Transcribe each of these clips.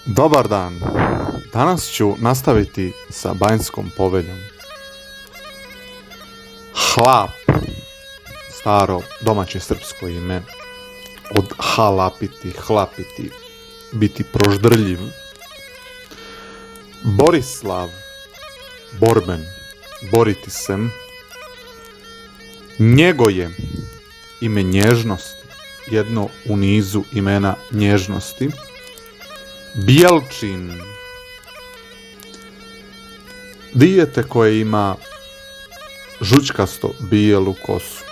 Dobar dan, danas ću nastaviti sa Banjskom poveljom. Hlap, staro domaće srpsko ime, od halapiti, hlapiti, biti proždrljiv. Borislav, borben, boriti se. Njego je ime nježnosti, jedno u nizu imena nježnosti. Bjelčin, dijete koje ima žučkasto bijelu kosu.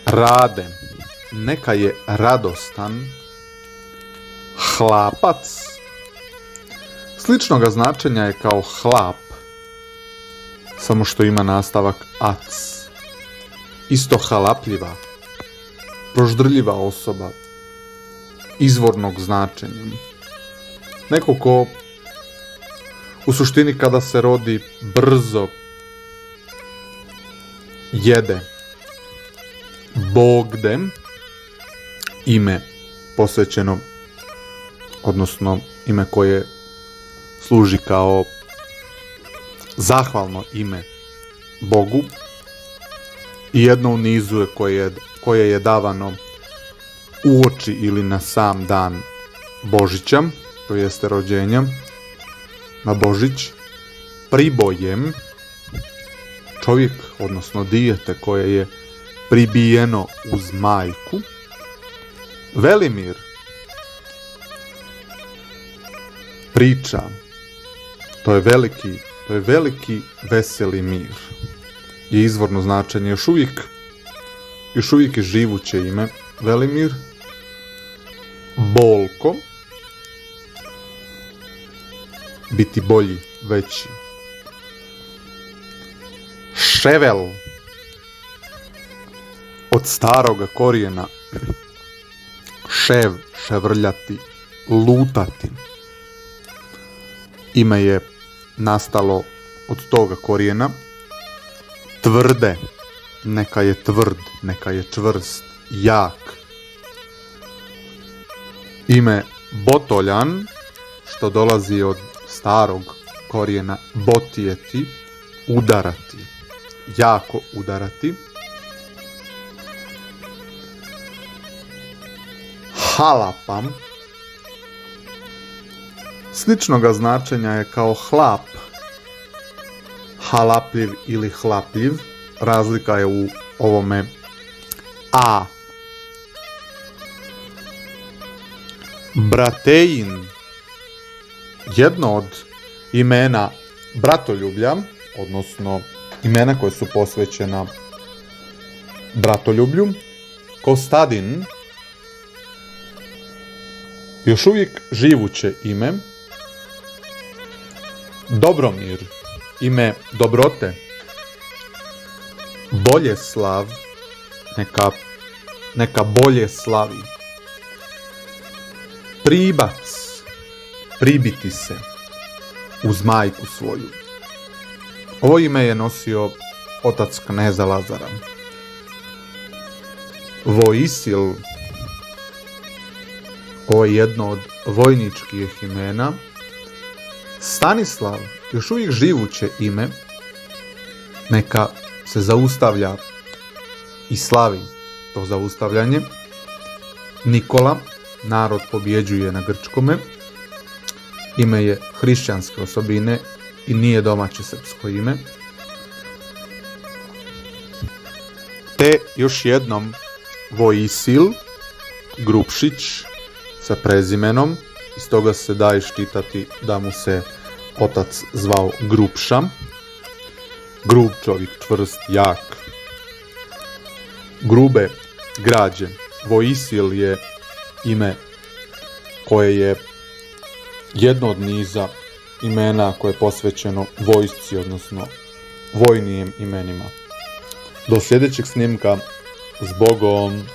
Rade, neka je radostan. Hlapac, sličnoga značenja je kao hlap, samo što ima nastavak ac. Isto halapljiva, proždrljiva osoba, izvornog značenja. Neko ko u suštini kada se rodi brzo jede. Bogde, ime posvećeno, odnosno ime koje služi kao zahvalno ime Bogu i jedno u nizu je koje je davano uoči ili na sam dan Božića, to jeste rođenja, na Božić. Pribojem, čovjek, odnosno dijete koje je pribijeno uz majku. Velimir, priča, to je veliki veseli mir, je izvorno značenje, još uvijek je živuće ime Velimir. Bolko, biti bolji, veći. Ševel, od staroga korijena šev, ševrljati, lutati. Ime je nastalo od toga korijena. Tvrde, neka je tvrd, neka je čvrst, jak. Ime Botoljan, što dolazi od starog korijena botijeti, udarati, jako udarati. Halapam, sličnoga značenja je kao hlap, halapljiv ili hlapljiv, razlika je u ovome a. Bratejin, jedno od imena bratoljublja, odnosno imena koje su posvećena bratoljublju. Kostadin, još uvijek živuće ime. Dobromir, ime dobrote. Boljeslav, neka bolje slavi. Pribac, pribiti se uz majku svoju. Ovo ime je nosio otac kneza Lazara. Voisil, ovo je jedno od vojničkih imena. Stanislav, još uvijek živuće ime, neka se zaustavlja i slavi to zaustavljanje. Nikola, narod pobjeđuje na grčkome, ime je hrišćanske osobine i nije domaće srpsko ime. Te još jednom Voisil, Grubšić sa prezimenom, iz toga se da iščitati da mu se otac zvao Grubša. Grub čovjek, čvrst, jak. Grube građe. Voisil je ime koje je jedno od niza imena koje je posvećeno vojsci, odnosno vojnijim imenima. Do sljedećeg snimka, s Bogom!